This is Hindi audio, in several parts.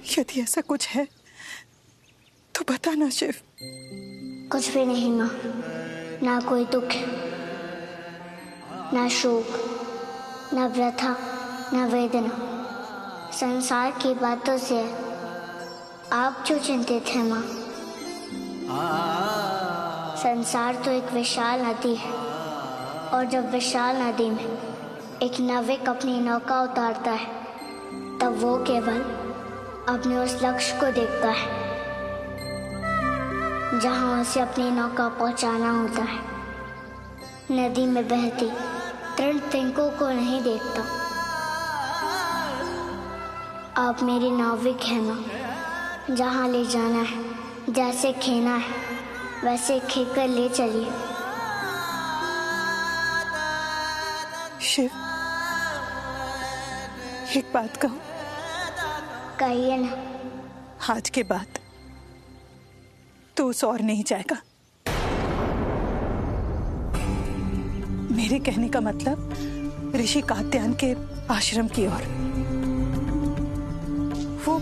यदि ऐसा कुछ है तो बताना शिव। कुछ भी नहीं माँ, ना कोई दुख, ना शोक, ना व्यथा, ना वेदना। संसार की बातों से आप क्यों चिंतित हैं माँ? संसार तो एक विशाल नदी है, और जब विशाल नदी में एक नाविक अपनी नौका उतारता है तब वो केवल अपने उस लक्ष्य को देखता है जहां उसे अपनी नौका पहुंचाना होता है। नदी में बहती तृण तिनकों को नहीं देखता। आप मेरी नाविक हैं माँ, जहां ले जाना है, जैसे खेना है वैसे खेकर ले चलिए। शिव, एक बात कहूं? कहिए ना। आज के बाद तू उस और नहीं जाएगा। मेरे कहने का मतलब ऋषि कात्यायन के आश्रम की ओर। वो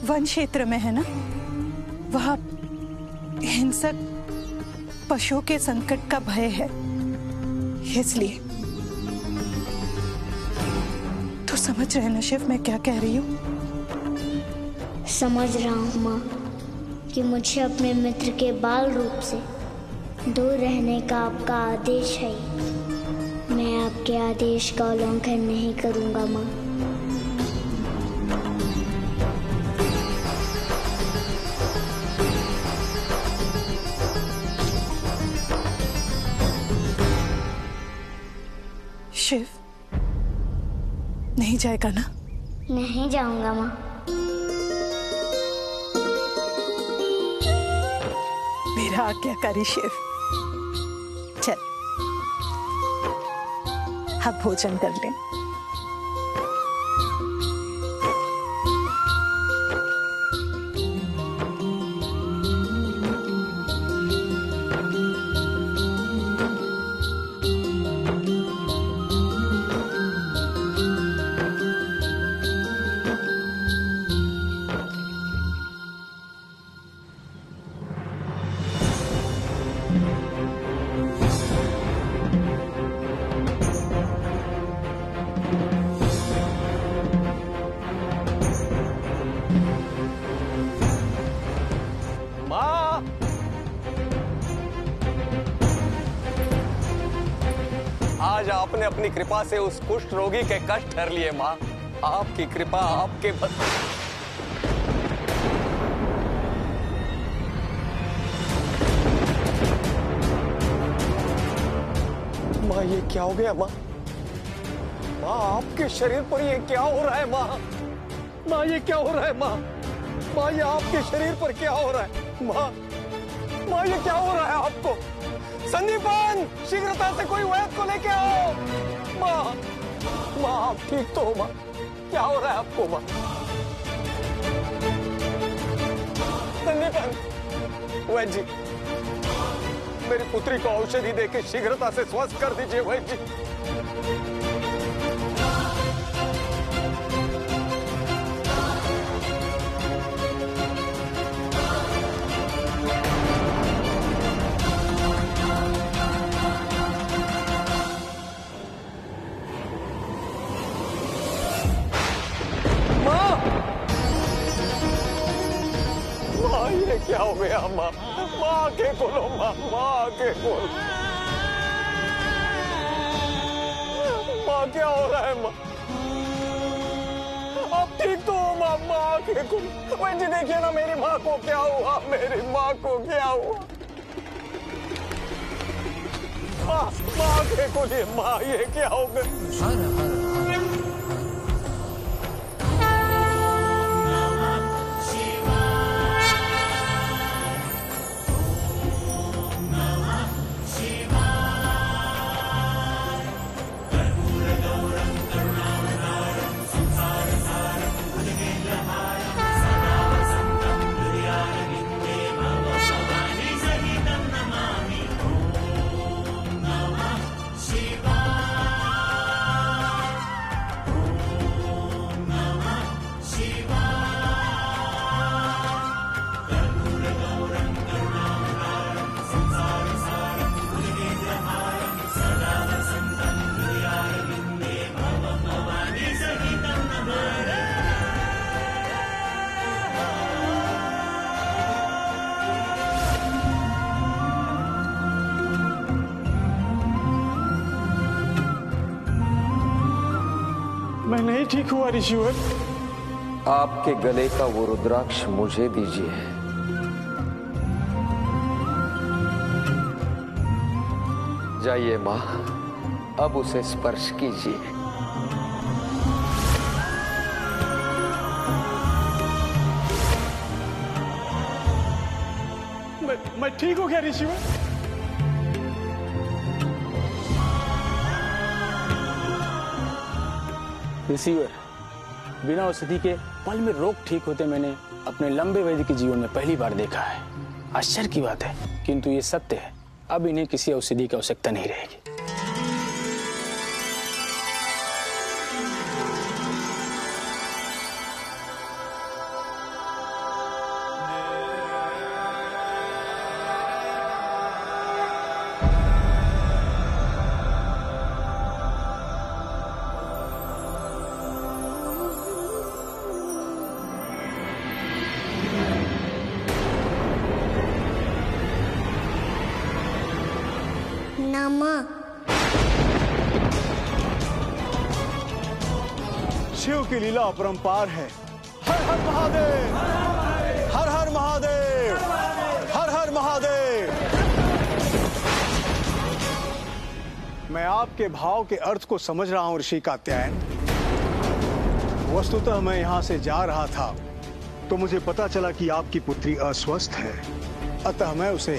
वन क्षेत्र में है ना, वहां हिंसक पशुओं के संकट का भय है, इसलिए। तो समझ रहे ना शिव मैं क्या कह रही हूँ? समझ रहा हूँ माँ कि मुझे अपने मित्र के बाल रूप से दूर रहने का आपका आदेश है। मैं आपके आदेश का उल्लंघन नहीं करूँगा माँ। शिव, नहीं जाएगा ना? नहीं जाऊंगा माँ। मेरा आज्ञाकारी शिव। चल, अब भोजन कर लें। आज आपने अपनी कृपा से उस कुष्ठ रोगी के कष्ट हर लिए माँ। आपकी कृपा आपके बस। माँ ये क्या हो गया माँ? माँ आपके शरीर पर ये क्या हो रहा है माँ? माँ ये क्या हो रहा है माँ? माँ ये आपके शरीर पर क्या हो रहा है माँ? माँ ये क्या हो रहा है आपको? संदीपन, शीघ्रता से कोई वैद्य को लेके आओ। माँ, माँ आप ठीक तो हो माँ? क्या हो रहा है आपको माँ? संदीपन, वैद्य जी, मेरी पुत्री को औषधि देके शीघ्रता से स्वस्थ कर दीजिए वैद्य जी। ये क्या हो गया माँ? माँ के बोलो माँ, माँ के बोलो। माँ क्या हो रहा है माँ? आप ठीक तो हो माँ? माँ के बोलो। वैद्य जी देखिए ना मेरी माँ को क्या हुआ, मेरी माँ को क्या हुआ? माँ, माँ के बोलिए माँ ये क्या हो गया? ठीक हुआ ऋषिवर। आपके गले का वो रुद्राक्ष मुझे दीजिए। जाइए मां, अब उसे स्पर्श कीजिए। मैं ठीक हो गया ऋषिवर। ऋषिवर, बिना औषधि के पल में रोग ठीक होते मैंने अपने लंबे वैदिक जीवन में पहली बार देखा है। आश्चर्य की बात है, किंतु ये सत्य है। अब इन्हें किसी औषधि की आवश्यकता नहीं रहेगी। शिव की लीला अपरंपार है। हर हर महादेव, हर हर महादेव, हर हर महादेव। मैं आपके भाव के अर्थ को समझ रहा हूं ऋषि कात्यायन। वस्तुतः मैं यहां से जा रहा था तो मुझे पता चला कि आपकी पुत्री अस्वस्थ है, अतः मैं उसे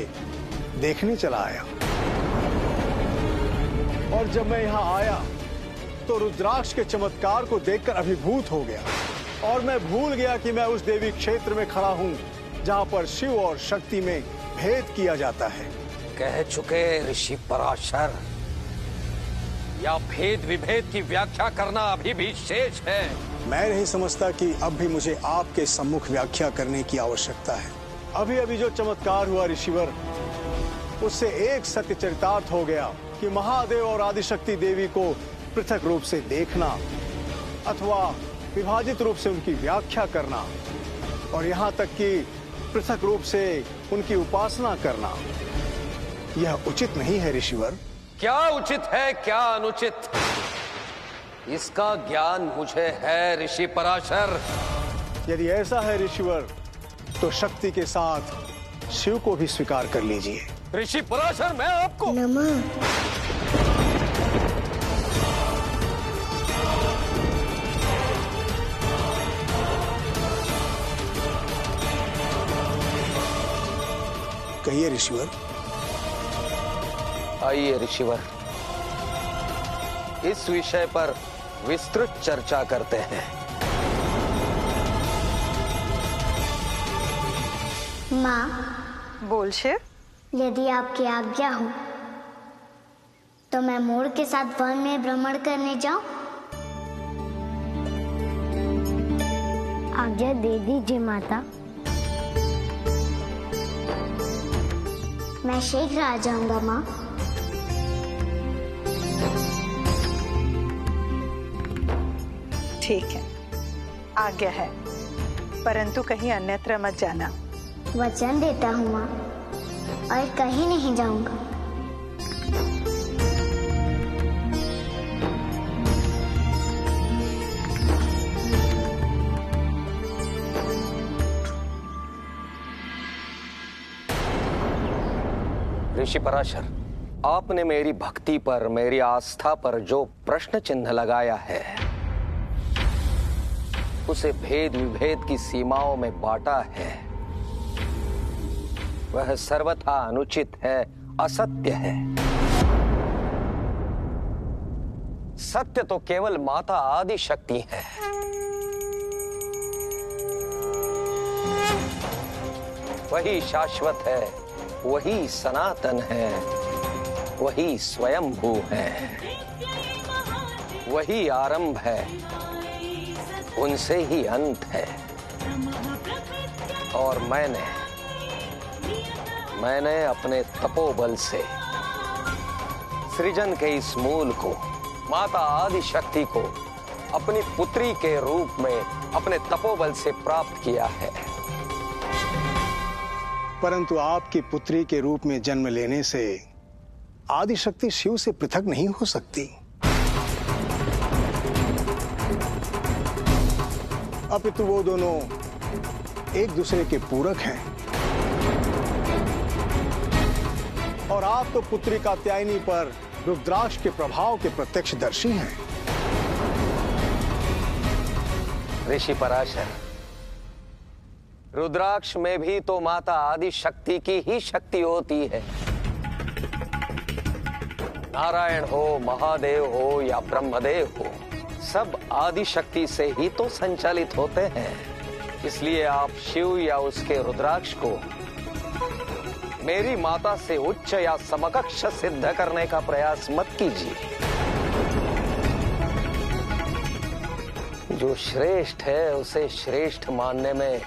देखने चला आया। और जब मैं यहां आया तो रुद्राक्ष के चमत्कार को देखकर अभिभूत हो गया और मैं भूल गया कि मैं उस देवी क्षेत्र में खड़ा हूं जहां पर शिव और शक्ति में भेद किया जाता है। कह चुके ऋषि पराशर, या भेद विभेद की व्याख्या करना अभी भी शेष है। मैं नहीं समझता कि अब भी मुझे आपके सम्मुख व्याख्या करने की आवश्यकता है। अभी अभी जो चमत्कार हुआ ऋषिवर, उससे एक सत्य चरितार्थ हो गया कि महादेव और आदिशक्ति देवी को पृथक रूप से देखना अथवा विभाजित रूप से उनकी व्याख्या करना और यहाँ तक कि पृथक रूप से उनकी उपासना करना, यह उचित नहीं है ऋषिवर। क्या उचित है, क्या अनुचित, इसका ज्ञान मुझे है ऋषि पराशर। यदि ऐसा है ऋषिवर, तो शक्ति के साथ शिव को भी स्वीकार कर लीजिए। ऋषि पराशर, मैं आपको कहिए ऋषिवर। आइए ऋषिवर, इस विषय पर विस्तृत चर्चा करते हैं। माँ, बोल शिव। यदि आपकी आज्ञा हो तो मैं मोर के साथ वन में भ्रमण करने जाऊं? आज्ञा दे दीजिए माता। मैं शीघ्र आ जाऊंगा माँ। ठीक है, आज्ञा है, परंतु कहीं अन्यत्र मत जाना। वचन देता हूँ माँ, और कहीं नहीं जाऊंगा। ऋषि पराशर, आपने मेरी भक्ति पर, मेरी आस्था पर जो प्रश्न चिन्ह लगाया है, उसे भेद विभेद की सीमाओं में बांटा है, वह सर्वथा अनुचित है, असत्य है। सत्य तो केवल माता आदि शक्ति है। वही शाश्वत है, वही सनातन है, वही स्वयंभू है, वही आरंभ है, उनसे ही अंत है। और मैंने अपने तपोबल से सृजन के इस मूल को, माता आदि शक्ति को अपनी पुत्री के रूप में अपने तपोबल से प्राप्त किया है। परंतु आपकी पुत्री के रूप में जन्म लेने से आदिशक्ति शिव से पृथक नहीं हो सकती। अपितु वो दोनों एक दूसरे के पूरक हैं। और आप तो पुत्री कात्यायनी पर रुद्राक्ष के प्रभाव के प्रत्यक्षदर्शी हैं। ऋषि पराशर, रुद्राक्ष में भी तो माता आदि शक्ति की ही शक्ति होती है। नारायण हो, महादेव हो या ब्रह्मदेव हो, सब आदि शक्ति से ही तो संचालित होते हैं। इसलिए आप शिव या उसके रुद्राक्ष को मेरी माता से उच्च या समकक्ष सिद्ध करने का प्रयास मत कीजिए। जो श्रेष्ठ है उसे श्रेष्ठ मानने में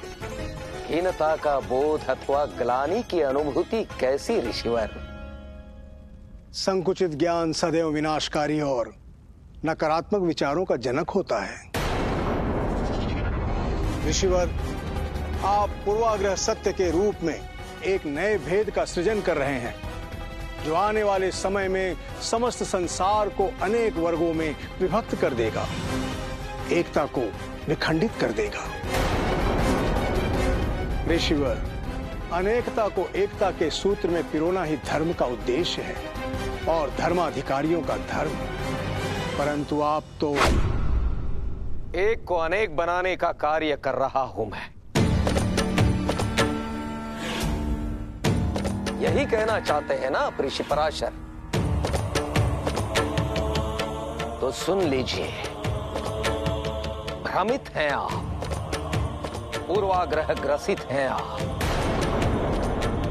हीनता का बोध अथवा ग्लानि की अनुभूति कैसी ऋषिवर? संकुचित ज्ञान सदैव विनाशकारी और नकारात्मक विचारों का जनक होता है। ऋषिवर, आप पूर्वाग्रह सत्य के रूप में एक नए भेद का सृजन कर रहे हैं, जो आने वाले समय में समस्त संसार को अनेक वर्गों में विभक्त कर देगा, एकता को विखंडित कर देगा। ऋषिवर, अनेकता को एकता के सूत्र में पिरोना ही धर्म का उद्देश्य है और धर्माधिकारियों का धर्म। परंतु आप तो एक को अनेक बनाने का कार्य कर रहा हूं मैं। यही कहना चाहते हैं ना आप ऋषि पराशर? तो सुन लीजिए। भ्रमित हैं आप, पूर्वाग्रह ग्रसित हैं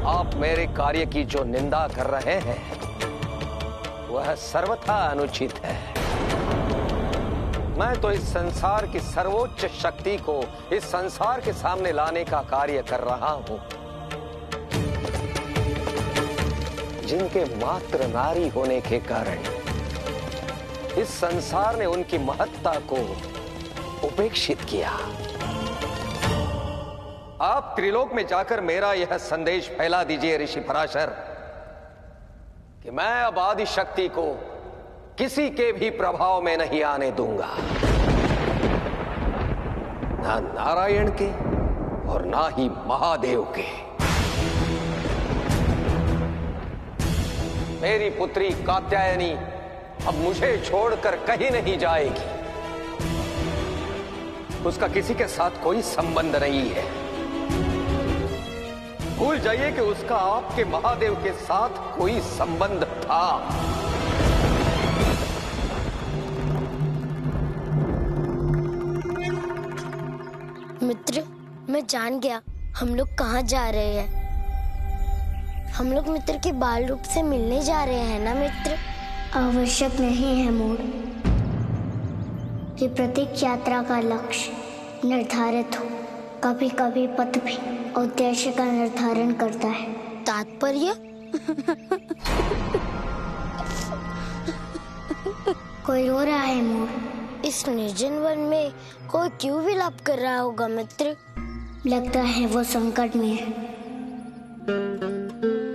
आप मेरे कार्य की जो निंदा कर रहे हैं वह सर्वथा अनुचित है। मैं तो इस संसार की सर्वोच्च शक्ति को इस संसार के सामने लाने का कार्य कर रहा हूं, जिनके मात्र नारी होने के कारण इस संसार ने उनकी महत्ता को उपेक्षित किया। आप त्रिलोक में जाकर मेरा यह संदेश फैला दीजिए ऋषि पराशर कि मैं अब आदि शक्ति को किसी के भी प्रभाव में नहीं आने दूंगा, ना नारायण के और ना ही महादेव के। मेरी पुत्री कात्यायनी अब मुझे छोड़कर कहीं नहीं जाएगी। उसका किसी के साथ कोई संबंध नहीं है। भूल जाइए कि उसका आपके महादेव के साथ कोई संबंध था। मित्र, मैं जान गया हम लोग कहाँ जा रहे हैं। हम लोग मित्र के बाल रूप से मिलने जा रहे हैं ना मित्र? आवश्यक नहीं है मूड। ये प्रत्येक यात्रा का लक्ष्य निर्धारित हो। कभी कभी पथ भी उद्देश्य का निर्धारण करता है। तात्पर्य? कोई रो रहा है मूड। इस निर्जन वन में कोई क्यों विलाप कर रहा होगा मित्र? लगता है वो संकट में है,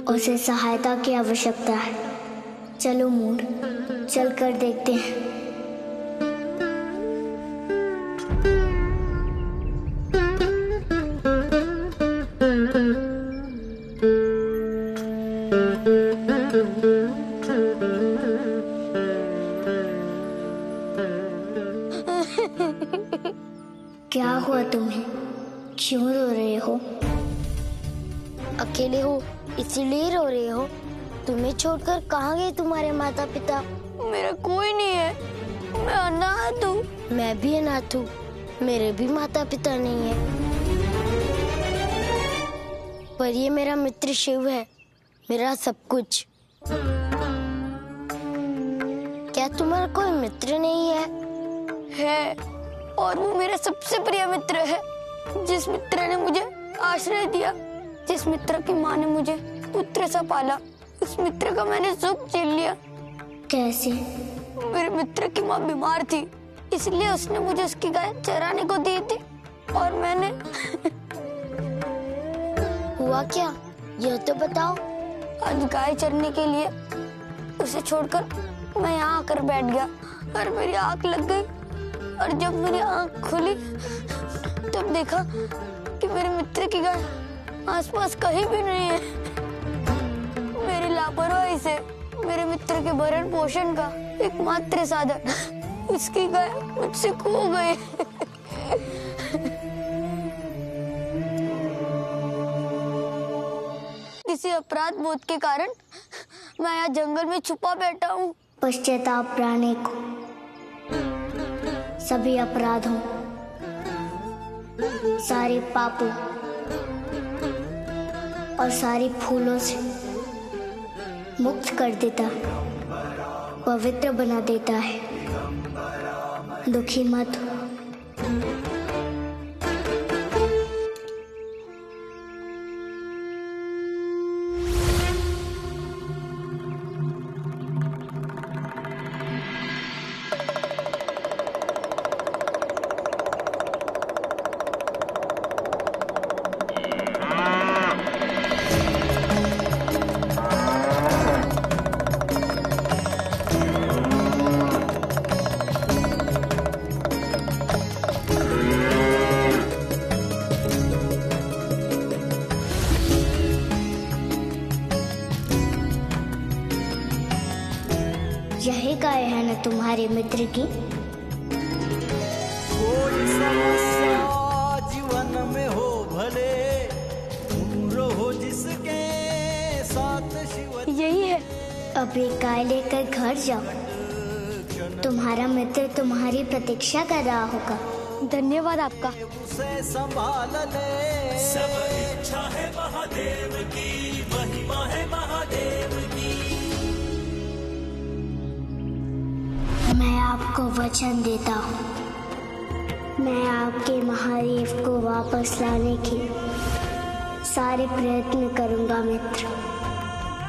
उसे सहायता की आवश्यकता है। चलो मूड, चल कर देखते हैं। क्या हुआ तुम्हें? क्यों रो रहे हो? अकेले हो इसीलिए रो रहे हो? तुम्हें छोड़कर कहाँ गए तुम्हारे माता पिता? मेरा कोई नहीं है, मैं अनाथ हूँ। मैं भी अनाथ हूँ, मेरे भी माता पिता नहीं है। पर ये मेरा मित्र शिव है, मेरा सब कुछ। क्या तुम्हारा कोई मित्र नहीं है? है, और वो मेरा सबसे प्रिय मित्र है। जिस मित्र ने मुझे आश्रय दिया, जिस मित्र की माँ ने मुझे पुत्र सा पाला, उस मित्र का मैंने सुख झेल लिया। कैसे? मेरे मित्र की माँ बीमार थी, इसलिए उसने मुझे उसकी गाय चराने को दी थी और मैंने हुआ क्या यह तो बताओ। आज गाय चरने के लिए उसे छोड़कर मैं यहाँ आकर बैठ गया और मेरी आँख लग गई, और जब मेरी आँख खुली तब देखा कि मेरे मित्र की गाय आसपास कहीं भी नहीं है। मेरी लापरवाही से मेरे मित्र के भरण पोषण का एकमात्र साधन उसकी गाय मुझसे खो गई। किसी अपराध बोध के कारण मैं यहाँ जंगल में छुपा बैठा हूँ। पश्चाताप प्राणी को सभी अपराधों, सारे पापों और सारी फूलों से मुक्त कर देता, पवित्र बना देता है। दुखी मत हो। यही गाय है न तुम्हारे मित्र की? कोई समस्या जीवन में हो भले, तुम रहो जिसके साथ शिव। यही है। अब एक गाय लेकर घर जाओ। तुम्हारा मित्र तुम्हारी प्रतीक्षा कर रहा होगा। धन्यवाद आपका। उसे संभाल ले। सब इच्छा है महादेव की, महिमा है महादेव की। मैं आपको वचन देता हूँ, मैं आपके महादेव को वापस लाने के सारे प्रयत्न करूँगा मित्र।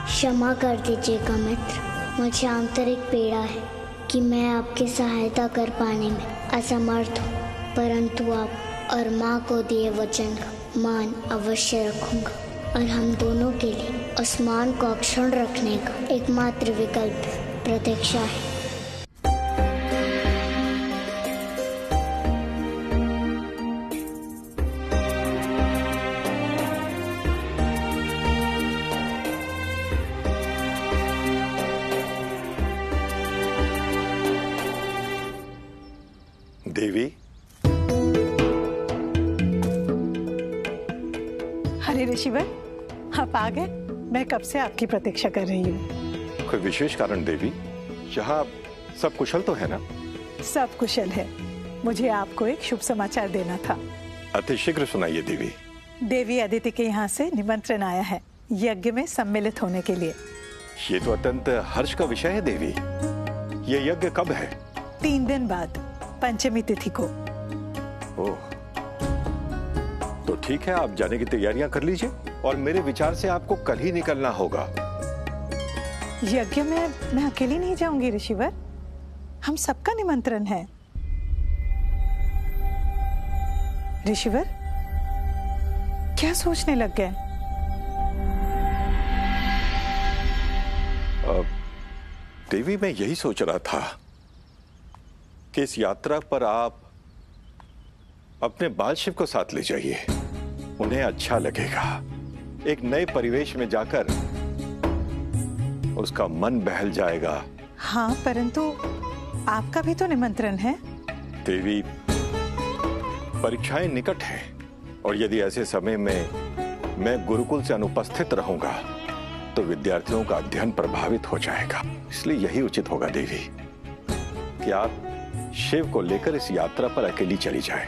क्षमा कर दीजिएगा मित्र। मुझे आंतरिक पीड़ा है कि मैं आपकी सहायता कर पाने में असमर्थ हूँ, परंतु आप और माँ को दिए वचन का मान अवश्य रखूँगा और हम दोनों के लिए उस मान को अक्षुण्ण रखने का एकमात्र विकल्प प्रतीक्षा है। देवी, अरे ऋषिवर, आप आ गए। मैं कब से आपकी प्रतीक्षा कर रही हूँ। कोई विशेष कारण देवी? यहाँ सब कुशल तो है ना? सब कुशल है। मुझे आपको एक शुभ समाचार देना था। अति शीघ्र सुनाइए देवी। देवी अदिति के यहाँ से निमंत्रण आया है यज्ञ में सम्मिलित होने के लिए। ये तो अत्यंत हर्ष का विषय है देवी। ये यज्ञ कब है? 3 दिन बाद, पंचमी तिथि को। ओह, तो ठीक है, आप जाने की तैयारियां कर लीजिए और मेरे विचार से आपको कल ही निकलना होगा। यज्ञ में मैं अकेली नहीं जाऊंगी ऋषिवर, हम सबका निमंत्रण है। ऋषिवर, क्या सोचने लग गए? देवी, मैं यही सोच रहा था कि इस यात्रा पर आप अपने बाल शिव को साथ ले जाइए। उन्हें अच्छा लगेगा। एक नए परिवेश में जाकर उसका मन बहल जाएगा। हाँ, परंतु आपका भी तो निमंत्रण है। देवी, परीक्षाएं निकट हैं और यदि ऐसे समय में मैं गुरुकुल से अनुपस्थित रहूंगा तो विद्यार्थियों का अध्ययन प्रभावित हो जाएगा। इसलिए यही उचित होगा देवी कि आप शिव को लेकर इस यात्रा पर अकेली चली जाएं।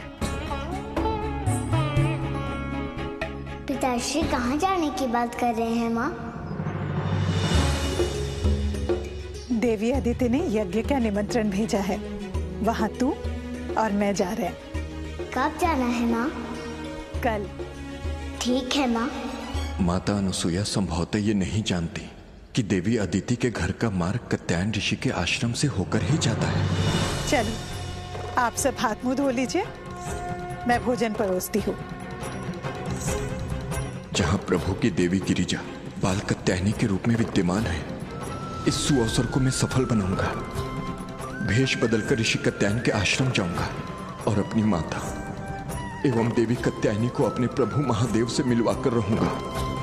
पिताश्री कहाँ जाने की बात कर रहे हैं माँ? देवी अदिति ने यज्ञ का निमंत्रण भेजा है। वहाँ तू और मैं जा रहे हैं। कब जाना है माँ? कल। ठीक है माँ। माता अनुसुईया संभवतः ये नहीं जानती कि देवी अदिति के घर का मार्ग कात्यायन ऋषि के आश्रम से होकर ही जाता है। चलो, आप सब हाथ मुंह धो लीजिए, मैं भोजन परोसती हूँ। जहाँ प्रभु की देवी गिरिजा बाल कात्यायनी के रूप में विद्यमान है, इस सुअवसर को मैं सफल बनाऊंगा। भेष बदलकर ऋषि कात्यायन के आश्रम जाऊंगा और अपनी माता एवं देवी कात्यायनी को अपने प्रभु महादेव से मिलवाकर रहूंगा।